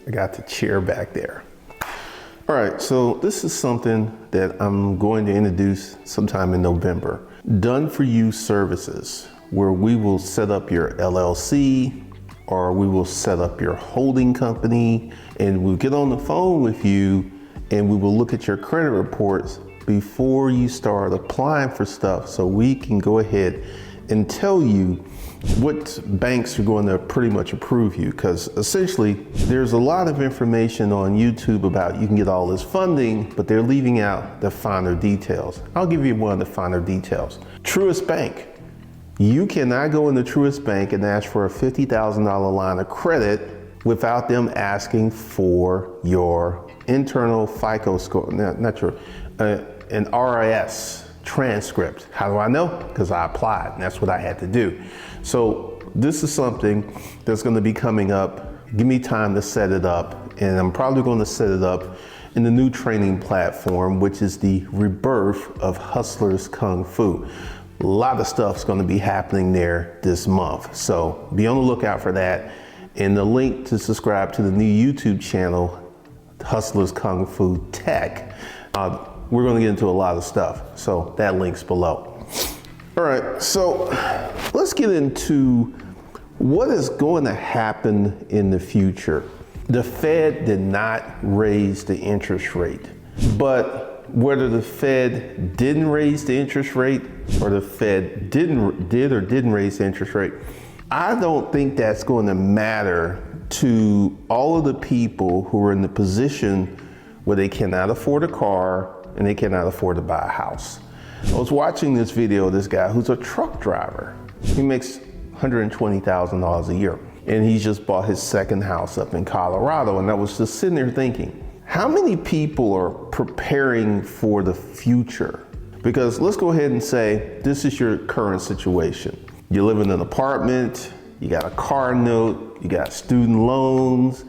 I got the chair back there. All right, so this is something that I'm going to introduce sometime in November. Done for you services, where we will set up your LLC or we will set up your holding company, and we'll get on the phone with you and we will look at your credit reports before you start applying for stuff, so we can go ahead and tell you what banks are going to pretty much approve you. Because essentially there's a lot of information on YouTube about you can get all this funding, but they're leaving out the finer details. I'll give you one of the finer details. Truist Bank. You cannot go into Truist Bank and ask for a $50,000 line of credit without them asking for your internal FICO score, an RIS transcript. How do I know? Because I applied, and that's what I had to do. So this is something that's going to be coming up. Give me time to set it up, and I'm probably going to set it up in the new training platform, which is the rebirth of Hustlers Kung Fu. A lot of stuff's going to be happening there this month, so be on the lookout for that. And the link to subscribe to the new YouTube channel, Hustlers Kung Fu Tech, we're going to get into a lot of stuff, so that link's below. All right, so let's get into what is going to happen in the future. The Fed did not raise the interest rate, but whether the Fed didn't raise the interest rate or the Fed did or didn't raise the interest rate, I don't think that's going to matter to all of the people who are in the position where they cannot afford a car and they cannot afford to buy a house. I was watching this video of this guy who's a truck driver. He makes $120,000 a year, and he's just bought his second house up in Colorado. And I was just sitting there thinking, how many people are preparing for the future? Because let's go ahead and say this is your current situation. You live in an apartment, you got a car note, you got student loans.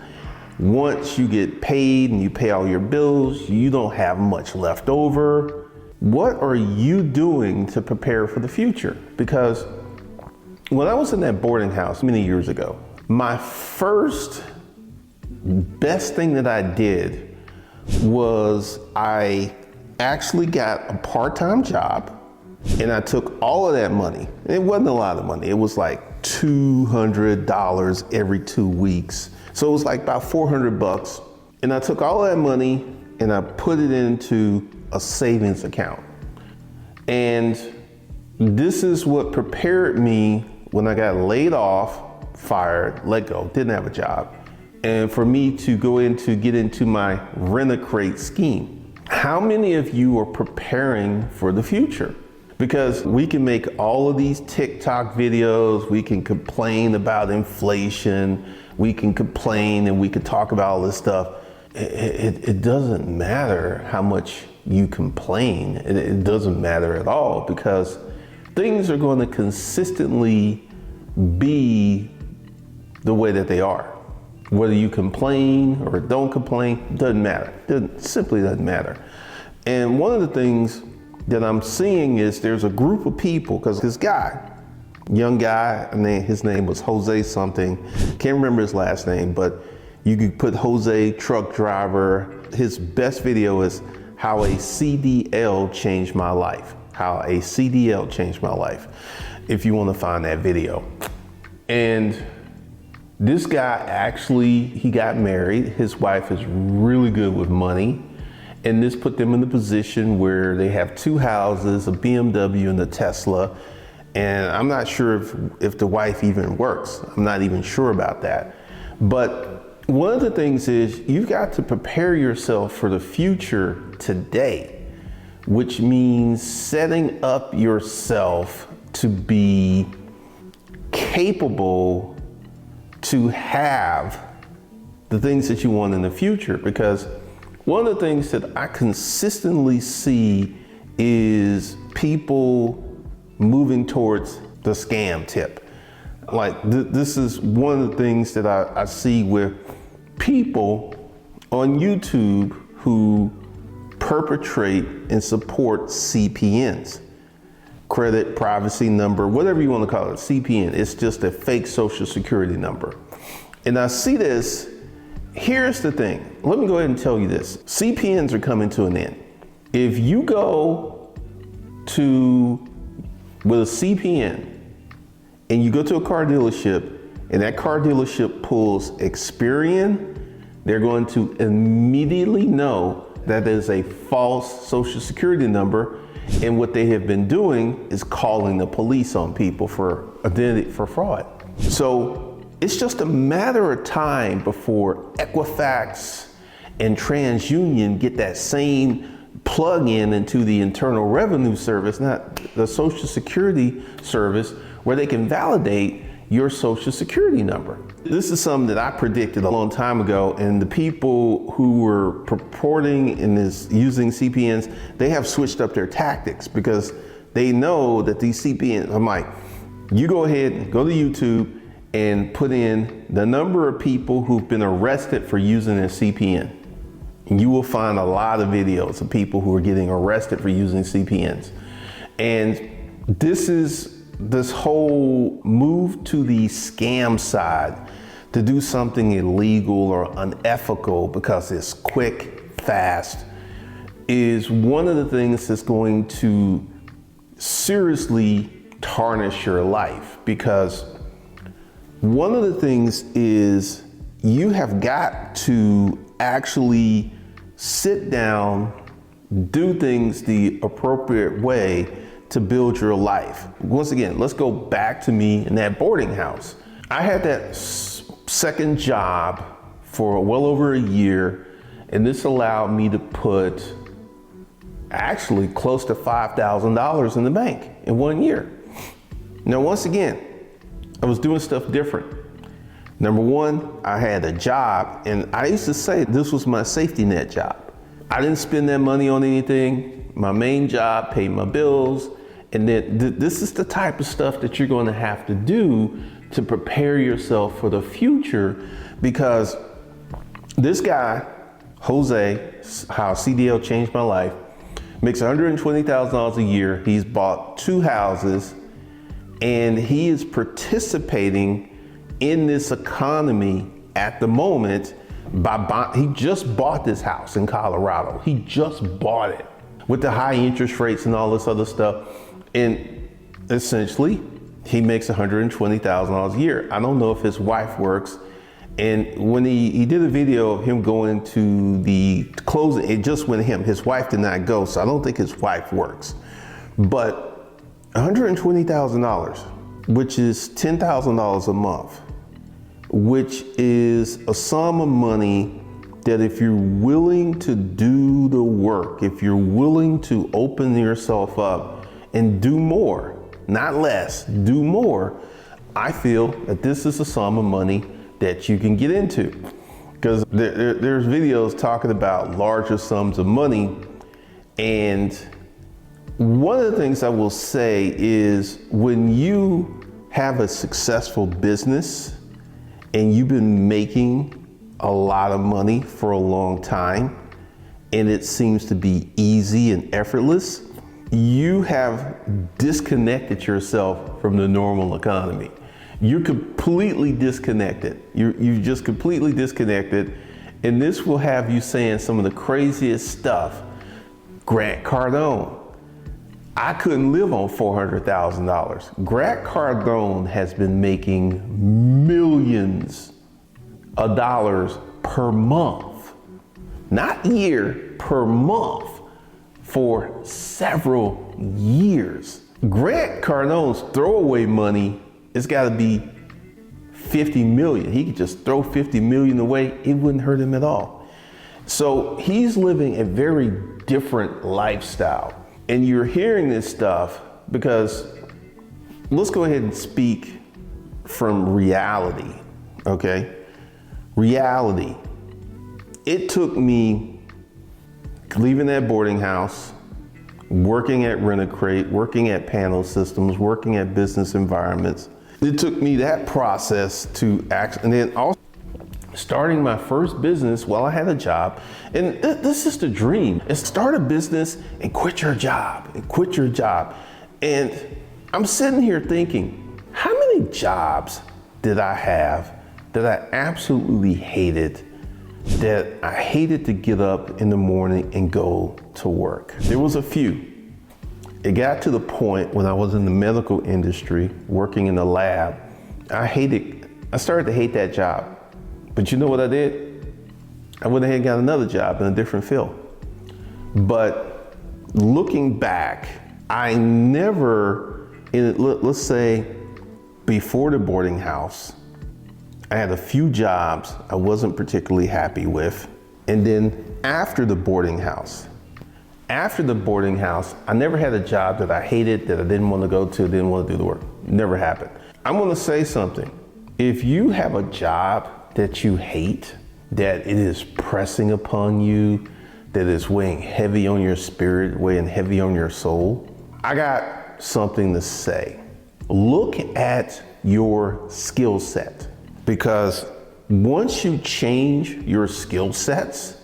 Once you get paid and you pay all your bills, you don't have much left over. What are you doing to prepare for the future? Because when I was in that boarding house many years ago, my first best thing that I did was I actually got a part-time job, and I took all of that money. It wasn't a lot of money. It was like $200 every 2 weeks. So it was like about 400 bucks. And I took all that money and I put it into a savings account. And this is what prepared me when I got laid off, fired, let go, didn't have a job. And for me to get into my Rent-A-Crate scheme. How many of you are preparing for the future? Because we can make all of these TikTok videos, we can complain about inflation, we can complain and we can talk about all this stuff. It doesn't matter how much you complain. It doesn't matter at all, because things are going to consistently be the way that they are. Whether you complain or don't complain, doesn't matter. Simply doesn't matter. And one of the things that I'm seeing is there's a group of people, because this guy, young guy, his name was Jose something, can't remember his last name, but you could put Jose truck driver. His best video is how a CDL changed my life. How a CDL changed my life, if you want to find that video. And this guy actually, he got married. His wife is really good with money. And this put them in the position where they have 2 houses, a BMW and a Tesla. And I'm not sure if the wife even works. I'm not even sure about that. But one of the things is you've got to prepare yourself for the future today, which means setting up yourself to be capable to have the things that you want in the future. Because one of the things that I consistently see is people moving towards the scam tip. Like this is one of the things that I see with people on YouTube who perpetrate and support CPNs. Credit privacy number, whatever you want to call it, CPN. It's just a fake social security number. And I see this Here's the thing. Let me go ahead and tell you this. CPNs are coming to an end. If you go with a CPN and you go to a car dealership and that car dealership pulls Experian, they're going to immediately know that is a false social security number. And what they have been doing is calling the police on people for fraud. So it's just a matter of time before Equifax and TransUnion get that same plug-in into the Internal Revenue Service, not the Social Security Service, where they can validate your Social Security number. This is something that I predicted a long time ago, and the people who were purporting and using CPNs, they have switched up their tactics because they know that these CPNs, I'm like, you go ahead and go to YouTube and put in the number of people who've been arrested for using a CPN. And you will find a lot of videos of people who are getting arrested for using CPNs. And this whole move to the scam side to do something illegal or unethical because it's quick, fast, is one of the things that's going to seriously tarnish your life. Because one of the things is you have got to actually sit down, do things the appropriate way to build your life. Once again, let's go back to me in that boarding house. I had that second job for well over a year, and this allowed me to put actually close to $5,000 in the bank in 1 year. Now, once again, I was doing stuff different. Number one, I had a job, and I used to say this was my safety net job. I didn't spend that money on anything. My main job paid my bills. And then this is the type of stuff that you're going to have to do to prepare yourself for the future, because this guy, Jose, how CDL changed my life, makes $120,000 a year. He's bought 2 houses, and he is participating in this economy at the moment he just bought this house in Colorado. He just bought it with the high interest rates and all this other stuff. And essentially, he makes $120,000 a year. I don't know if his wife works. And when he did a video of him going to the closing, it just went him. His wife did not go, so I don't think his wife works. But $120,000, which is $10,000 a month, which is a sum of money that if you're willing to do the work, if you're willing to open yourself up and do more, not less, do more, I feel that this is a sum of money that you can get into. Because there's videos talking about larger sums of money. And one of the things I will say is when you have a successful business and you've been making a lot of money for a long time, and it seems to be easy and effortless, you have disconnected yourself from the normal economy. You're completely disconnected. You're just completely disconnected. And this will have you saying some of the craziest stuff. Grant Cardone, I couldn't live on $400,000. Grant Cardone has been making millions of dollars per month, not year, per month, for several years. Grant Cardone's throwaway money, it's gotta be 50 million. He could just throw 50 million away, it wouldn't hurt him at all. So he's living a very different lifestyle. And you're hearing this stuff because, let's go ahead and speak from reality, okay? Reality. It took me leaving that boarding house, working at Rent-A-Crate, working at panel systems, working at business environments. It took me that process to act, and then also starting my first business while I had a job. And this is the dream, is start a business and quit your job, And I'm sitting here thinking, how many jobs did I have that I absolutely hated that I hated to get up in the morning and go to work. There was a few. It got to the point when I was in the medical industry, working in the lab, I started to hate that job. But you know what I did? I went ahead and got another job in a different field. But looking back, I never, let's say before the boarding house, I had a few jobs I wasn't particularly happy with. And then after the boarding house, I never had a job that I hated, that I didn't want to go to, didn't want to do the work. Never happened. I'm going to say something. If you have a job that you hate, that it is pressing upon you, that is weighing heavy on your spirit, weighing heavy on your soul, I got something to say. Look at your skill set, because once you change your skill sets,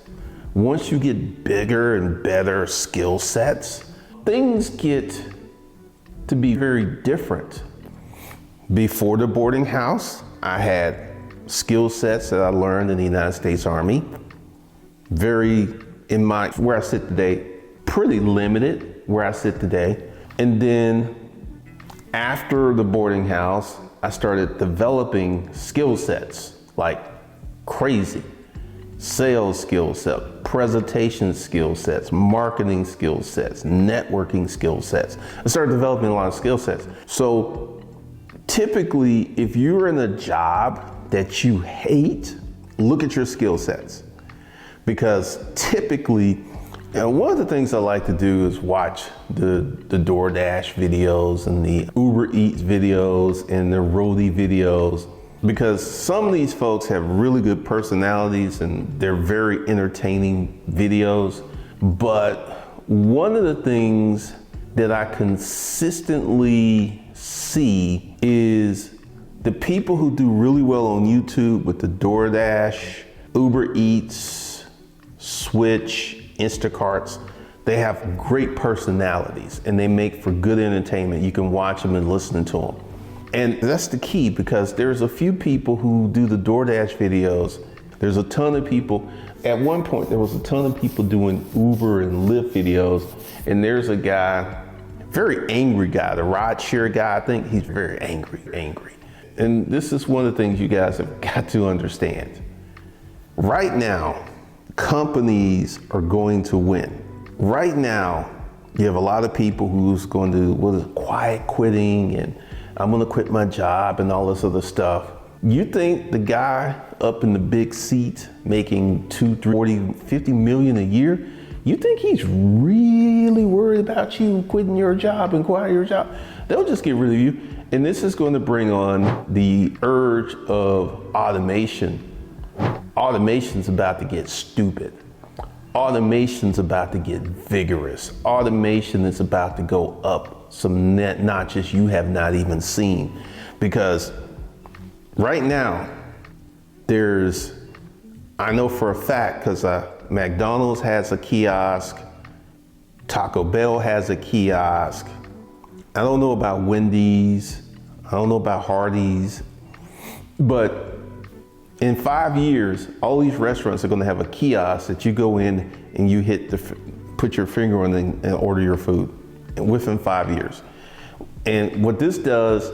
once you get bigger and better skill sets, things get to be very different. Before the boarding house, I had skill sets that I learned in the United States Army. Where I sit today, pretty limited where I sit today. And then after the boarding house, I started developing skill sets like crazy. Sales skill set, presentation skill sets, marketing skill sets, networking skill sets. I started developing a lot of skill sets. So typically, if you're in a job that you hate, look at your skill sets. Because typically, one of the things I like to do is watch the DoorDash videos and the Uber Eats videos and the roadie videos, because some of these folks have really good personalities and they're very entertaining videos. But one of the things that I consistently see is the people who do really well on YouTube with the DoorDash, Uber Eats, Switch, Instacarts, they have great personalities and they make for good entertainment. You can watch them and listen to them. And that's the key, because there's a few people who do the DoorDash videos. There's a ton of people. At one point, there was a ton of people doing Uber and Lyft videos. And there's a guy, very angry guy, the rideshare guy. I think he's very angry. And this is one of the things you guys have got to understand. Right now, companies are going to win. Right now, you have a lot of people who's going to quiet quitting, and I'm going to quit my job and all this other stuff. You think the guy up in the big seat making 50 million a year, you think he's really worried about you quitting your job and quitting your job? They'll just get rid of you. And this is going to bring on the urge of automation. Automation's about to get stupid. Automation's about to get vigorous. Automation is about to go up some notches you have not even seen. Because right now, I know for a fact, because McDonald's has a kiosk, Taco Bell has a kiosk. I don't know about Wendy's, I don't know about Hardee's, but in 5 years, all these restaurants are going to have a kiosk that you go in and you put your finger on and order your food within 5 years. And what this does,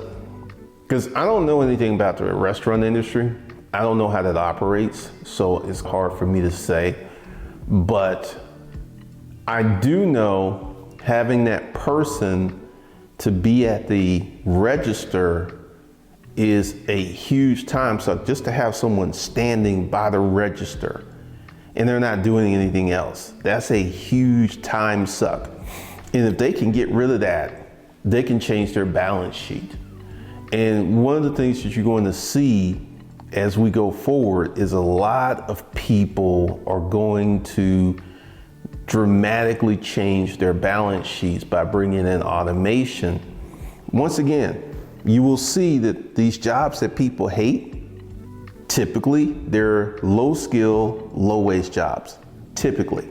because I don't know anything about the restaurant industry, I don't know how that operates, so it's hard for me to say, but I do know having that person to be at the register is a huge time suck, just to have someone standing by the register and they're not doing anything else. That's a huge time suck. And if they can get rid of that, they can change their balance sheet. And one of the things that you're going to see as we go forward is a lot of people are going to dramatically change their balance sheets by bringing in automation. Once again, you will see that these jobs that people hate, typically they're low skill, low wage jobs, typically.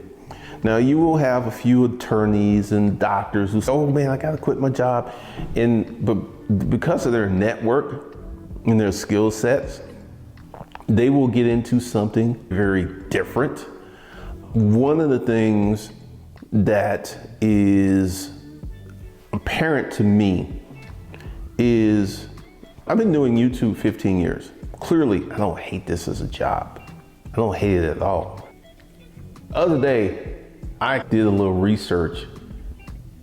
Now you will have a few attorneys and doctors who say, oh man, I gotta quit my job. But because of their network and their skill sets, They will get into something very different. One of the things that is apparent to me is I've been doing YouTube 15 years. Clearly, I don't hate this as a job. I don't hate it at all. The other day, I did a little research.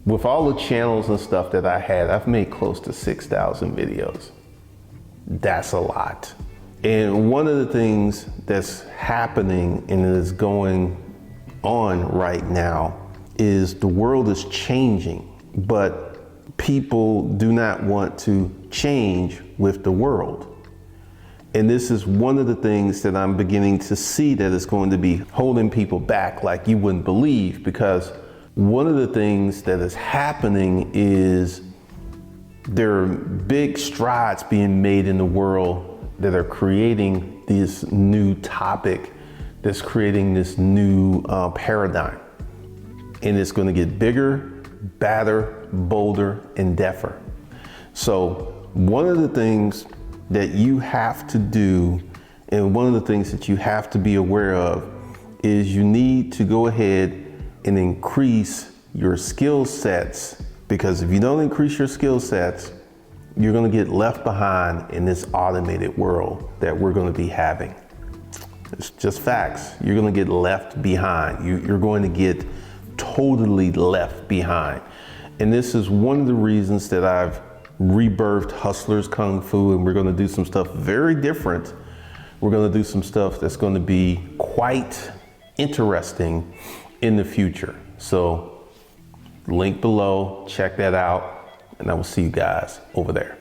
With all the channels and stuff that I had, I've made close to 6,000 videos. That's a lot. And one of the things that's happening and is going on right now is the world is changing, but people do not want to change with the world. And this is one of the things that I'm beginning to see that is going to be holding people back like you wouldn't believe, because one of the things that is happening is there are big strides being made in the world that are creating this new topic, that's creating this new paradigm. And it's going to get bigger, badder, bolder, and deafer. So one of the things that you have to do, and one of the things that you have to be aware of, is you need to go ahead and increase your skill sets, because if you don't increase your skill sets, you're going to get left behind in this automated world that we're going to be having. It's just facts. You're going to get left behind. You're going to get totally left behind. And this is one of the reasons that I've rebirthed Hustlers Kung Fu, and we're going to do some stuff very different. We're going to do some stuff that's going to be quite interesting in the future. So link below, check that out, and I will see you guys over there.